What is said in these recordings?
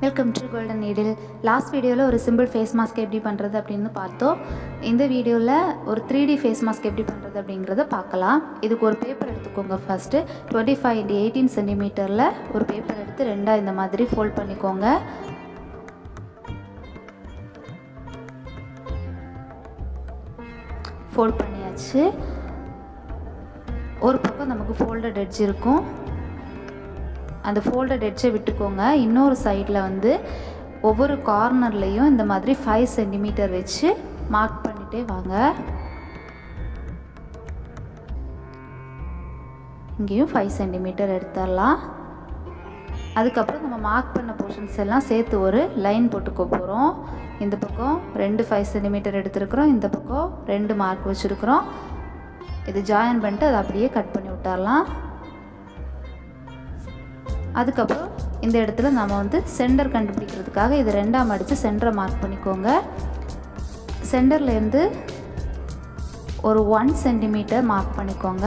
Welcome to golden needle. Last வீடியோவில் ஒரு simple face mask எப்படி பண்ணுறது அப்படின்னு பார்த்தோம். இந்த வீடியோவில் ஒரு 3D ஃபேஸ் மாஸ்க் எப்படி பண்ணுறது அப்படிங்கிறத பார்க்கலாம். இதுக்கு ஒரு பேப்பர் எடுத்துக்கோங்க. ஃபஸ்ட்டு 25 x 18 சென்டிமீட்டரில் ஒரு பேப்பர் எடுத்து ரெண்டாக இந்த மாதிரி ஃபோல்ட் பண்ணிக்கோங்க. ஃபோல்ட் பண்ணியாச்சு. ஒரு பக்கம் நமக்கு ஃபோல்டட் எட்ஜ் இருக்கும், அந்த ஃபோல்டட் எட்ஜை விட்டுக்கோங்க. இன்னொரு சைடில் வந்து ஒவ்வொரு கார்னர்லேயும் இந்த மாதிரி 5 சென்டிமீட்டர் வச்சு மார்க் பண்ணிகிட்டே வாங்க. இங்கேயும் 5 சென்டிமீட்டர் எடுத்துடலாம். அதுக்கப்புறம் நம்ம மார்க் பண்ண போர்ஷன்ஸ் எல்லாம் சேர்த்து ஒரு லைன் போட்டுக்க போகிறோம். இந்த பக்கம் 2 5 சென்டிமீட்டர் எடுத்துருக்குறோம், இந்த பக்கம் 2 மார்க் வச்சுருக்குறோம். இது ஜாயின் பண்ணிட்டு அதை அப்படியே கட் பண்ணி விட்டுறலாம். அதுக்கப்புறம் இந்த இடத்துல நம்ம வந்து சென்டர் கண்டுபிடிக்கிறதுக்காக இது 2ஆக மடித்து சென்டரை மார்க் பண்ணிக்கோங்க. சென்டர்லேருந்து ஒரு 1 சென்டிமீட்டர் மார்க் பண்ணிக்கோங்க.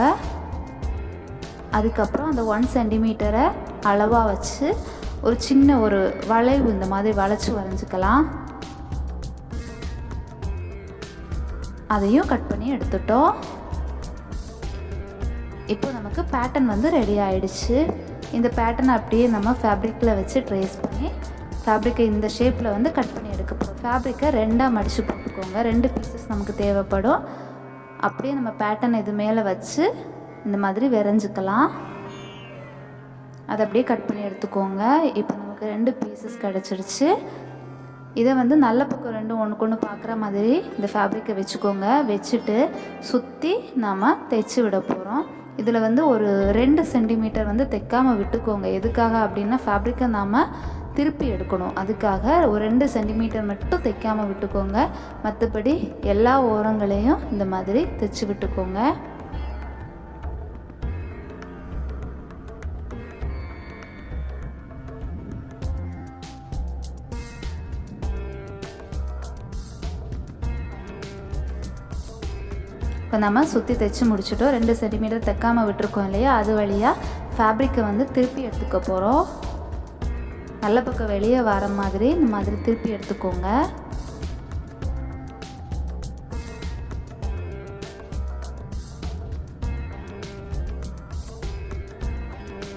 அதுக்கப்புறம் அந்த 1 சென்டிமீட்டரை அளவாக வச்சு ஒரு சின்ன ஒரு வளைவு இந்த மாதிரி வளைச்சி வரைஞ்சிக்கலாம். அதையும் கட் பண்ணி எடுத்துட்டோம். இப்போ நமக்கு பேட்டர்ன் வந்து ரெடி ஆயிடுச்சு. இந்த பேட்டர்னை அப்படியே நம்ம ஃபேப்ரிக்கில் வச்சு ட்ரேஸ் பண்ணி ஃபேப்ரிக்கை இந்த ஷேப்பில் வந்து கட் பண்ணி எடுக்க போகிறோம். ஃபேப்ரிக்கை 2ஆக மடித்து போட்டுக்கோங்க. 2 பீசஸ் நமக்கு தேவைப்படும். அப்படியே நம்ம பேட்டர்ன் இது மேலே வச்சு இந்த மாதிரி வரைஞ்சிக்கலாம். அதை அப்படியே கட் பண்ணி எடுத்துக்கோங்க. இப்போ நமக்கு 2 பீசஸ் கிடச்சிருச்சு. இதை வந்து நல்ல பக்கம் 2 ஒன்றுக்கு ஒன்று பார்க்குற மாதிரி இந்த ஃபேப்ரிக்கை வச்சுக்கோங்க. வச்சுட்டு சுற்றி நாம் தைச்சி விட போகிறோம். இதில் வந்து ஒரு 2 சென்டிமீட்டர் வந்து தைக்காமல் விட்டுக்கோங்க. எதுக்காக அப்படின்னா ஃபேப்ரிக்கை நாம் திருப்பி எடுக்கணும். அதுக்காக ஒரு 2 சென்டிமீட்டர் மட்டும் தைக்காமல் விட்டுக்கோங்க. மற்றபடி எல்லா ஓரங்களையும் இந்த மாதிரி தைச்சி விட்டுக்கோங்க. இப்போ நம்ம சுற்றி தைச்சி முடிச்சுட்டோம். 2 சென்டிமீட்டர் தைக்காமல் விட்டுருக்கோம் இல்லையா, அது வழியாக ஃபேப்ரிக்கை வந்து திருப்பி எடுத்துக்க போகிறோம். நல்ல பக்கம் வெளியே வர மாதிரி இந்த மாதிரி திருப்பி எடுத்துக்கோங்க.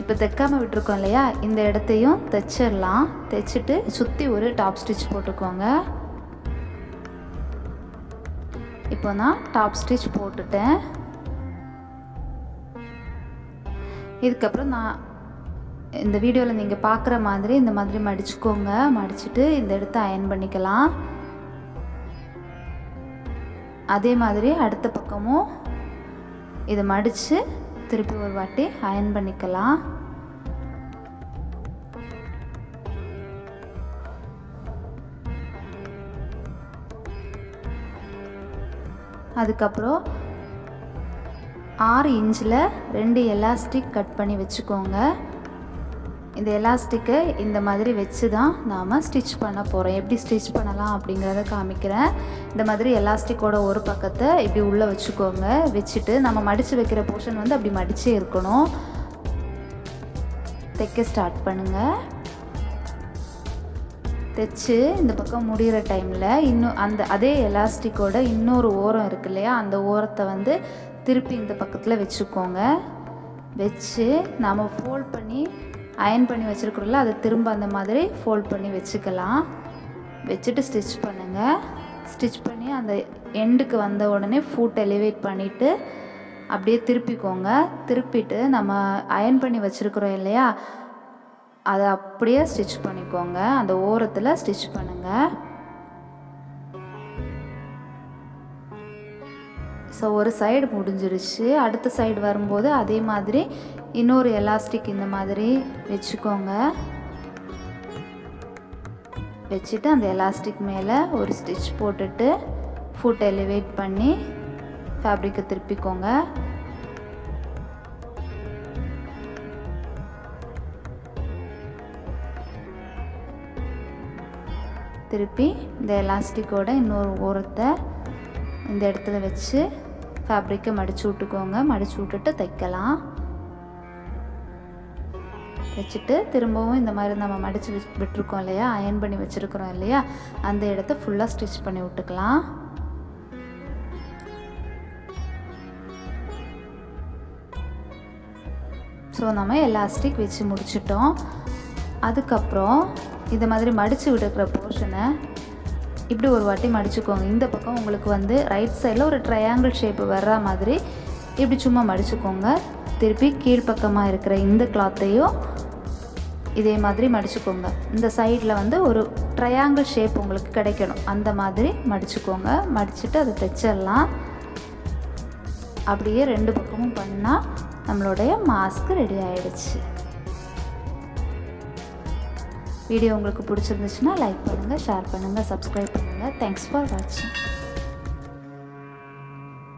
இப்போ தைக்காமல் விட்டுருக்கோம் இல்லையா, இந்த இடத்தையும் தைச்சிடலாம். தைச்சிட்டு சுற்றி ஒரு டாப் ஸ்டிச் போட்டுக்கோங்க. இப்போ நான் டாப் ஸ்டிச் போட்டுட்டேன். இதுக்கப்புறம் நான் இந்த வீடியோவில் நீங்கள் பார்க்குற மாதிரி இந்த மாதிரி மடிச்சுக்கோங்க. மடிச்சுட்டு இந்த இடத்த அயர்ன் பண்ணிக்கலாம். அதே மாதிரி அடுத்த பக்கமும் இதை மடித்து திருப்பி ஒரு வாட்டி அயர்ன் பண்ணிக்கலாம். அதுக்கப்புறம் 6 இன்ச்சில் 2 எலாஸ்டிக் கட் பண்ணி வச்சுக்கோங்க. இந்த எலாஸ்டிக்கை இந்த மாதிரி வச்சு தான் நாம் ஸ்டிச் பண்ண போகிறோம். எப்படி ஸ்டிச் பண்ணலாம் அப்படிங்கிறத காமிக்கிறேன். இந்த மாதிரி எலாஸ்டிக்கோட ஒரு பக்கத்தை இப்படி உள்ளே வச்சுக்கோங்க. வச்சுட்டு நம்ம மடித்து வைக்கிற போர்ஷன் வந்து அப்படி மடிச்சே இருக்கணும். தைக்க ஸ்டார்ட் பண்ணுங்கள். தைச்சு இந்த பக்கம் முடிகிற டைமில் இன்னும் அதே எலாஸ்டிக்கோட இன்னொரு ஓரம் இருக்கு இல்லையா, அந்த ஓரத்தை வந்து திருப்பி இந்த பக்கத்தில் வச்சுக்கோங்க. வச்சு நாம் ஃபோல்ட் பண்ணி அயர்ன் பண்ணி வச்சுருக்கிறோம்ல, அதை திரும்ப அந்த மாதிரி ஃபோல்ட் பண்ணி வச்சுக்கலாம். வச்சுட்டு ஸ்டிச் பண்ணுங்கள். ஸ்டிச் பண்ணி அந்த எண்டுக்கு வந்த உடனே ஃபுட் எலிவேட் பண்ணிவிட்டு அப்படியே திருப்பிக்கோங்க. திருப்பிட்டு நம்ம அயர்ன் பண்ணி வச்சுருக்குறோம் இல்லையா, அதை அப்படியே ஸ்டிச் பண்ணிக்கோங்க. அந்த ஓரத்தில் ஸ்டிச் பண்ணுங்கள். ஸோ ஒரு சைடு முடிஞ்சிருச்சு. அடுத்த சைடு வரும்போது அதே மாதிரி இன்னொரு எலாஸ்டிக் இந்த மாதிரி வச்சுக்கோங்க. வச்சுட்டு அந்த எலாஸ்டிக் மேலே ஒரு ஸ்டிச் போட்டுட்டு ஃபுட் எலிவேட் பண்ணி ஃபேப்ரிக்கை திருப்பிக்கோங்க. திருப்பி இந்த எலாஸ்டிக்கோட இன்னொரு ஓரத்தை இந்த இடத்துல வச்சு ஃபேப்ரிக்கை மடித்து விட்டுக்கோங்க. மடித்து விட்டுட்டு தைக்கலாம். வச்சுட்டு திரும்பவும் இந்த மாதிரி நம்ம மடித்து விட்டுருக்கோம் இல்லையா, அயர்ன் பண்ணி வச்சுருக்கிறோம் இல்லையா, அந்த இடத்த ஃபுல்லாக ஸ்டிச் பண்ணி விட்டுக்கலாம். ஸோ நம்ம எலாஸ்டிக் வச்சு முடிச்சிட்டோம். அதுக்கப்புறம் இந்த மாதிரி மடித்து விடுக்கிற போர்ஷனை இப்படி ஒரு வாட்டி மடிச்சுக்கோங்க. இந்த பக்கம் உங்களுக்கு வந்து ரைட் சைடில் ஒரு ட்ரையாங்கிள் ஷேப்பு வர்ற மாதிரி இப்படி சும்மா மடிச்சுக்கோங்க. திருப்பி கீழ்ப்பக்கமாக இருக்கிற இந்த கிளாத்தையும் இதே மாதிரி மடிச்சுக்கோங்க. இந்த சைடில் வந்து ஒரு ட்ரையாங்கிள் ஷேப் உங்களுக்கு கிடைக்கணும், அந்த மாதிரி மடிச்சுக்கோங்க. மடிச்சுட்டு அதை தைச்சிடலாம். அப்படியே 2 பக்கமும் பண்ணால் நம்மளுடைய மாஸ்க் ரெடி ஆகிடுச்சு. வீடியோ உங்களுக்கு பிடிச்சிருந்துச்சுன்னா லைக் பண்ணுங்கள், ஷேர் பண்ணுங்கள், சப்ஸ்கிரைப் பண்ணுங்கள். தேங்க்ஸ் ஃபார் வாட்சிங்.